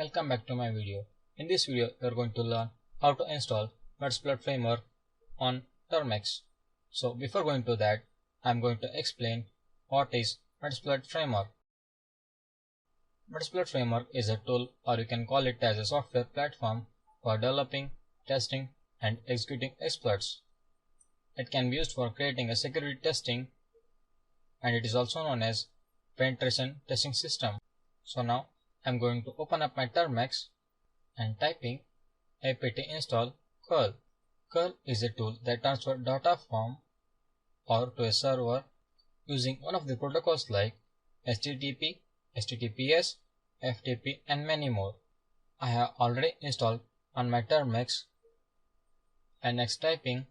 welcome back to my video. In this video, we are going to learn how to install Metasploit framework on Termux. So before going to that, I am going to explain what is Metasploit framework. Metasploit framework is a tool, or you can call it as a software platform for developing, testing, and executing exploits. It can be used for creating a security testing, and it is also known as penetration testing system. So now I am going to open up my Termux and typing apt install curl. Curl is a tool that transfers data from or to a server using one of the protocols like HTTP, HTTPS, FTP, and many more. I have already installed on my Termux, and next typing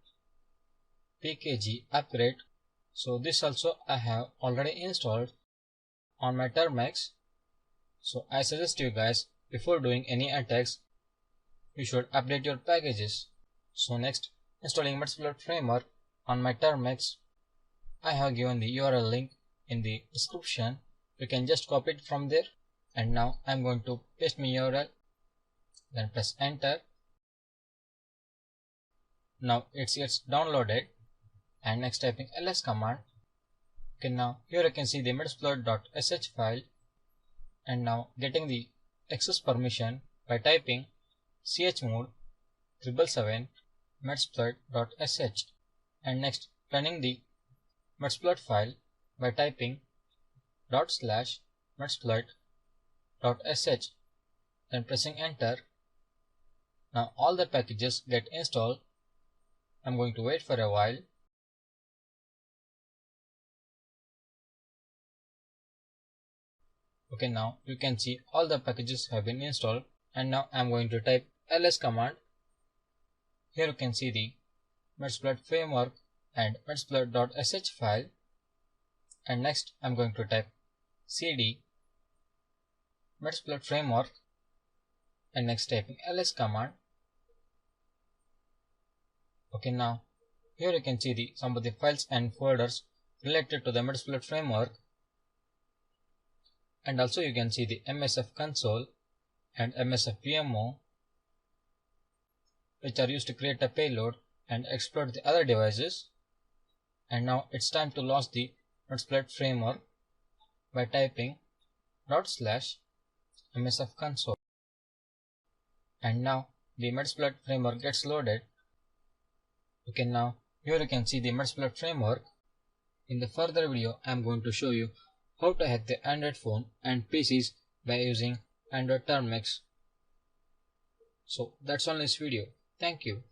pkg upgrade. So this also I have already installed on my Termux. So I suggest you guys, before doing any attacks, you should update your packages. So next, installing Metasploit framework on my Termux. I have given the URL link in the description. You can just copy it from there. And now I am going to paste my URL. Then press enter. Now it gets downloaded. And next typing ls command. Okay, now here you can see the metasploit.sh file. And now getting the access permission by typing chmod 777 metasploit.sh, and next running the Metasploit file by typing /metasploit.sh, then pressing enter. Now all the packages get installed. I'm going to wait for a while. Okay, now you can see all the packages have been installed, and now I'm going to type ls command. Here you can see the Metasploit framework and metasploit.sh file, and next I'm going to type cd Metasploit framework, and next typing ls command. Okay, now here you can see some of the files and folders related to the Metasploit framework. And also you can see the MSF console and MSF VMO, which are used to create a payload and exploit the other devices. And now it's time to launch the Metasploit framework by typing /MSF console. And now the Metasploit framework gets loaded. Okay, now here you can see the Metasploit framework. In the further video, I am going to show you how to hack the Android phone and PCs by using Android Termux. So that's all in this video. Thank you.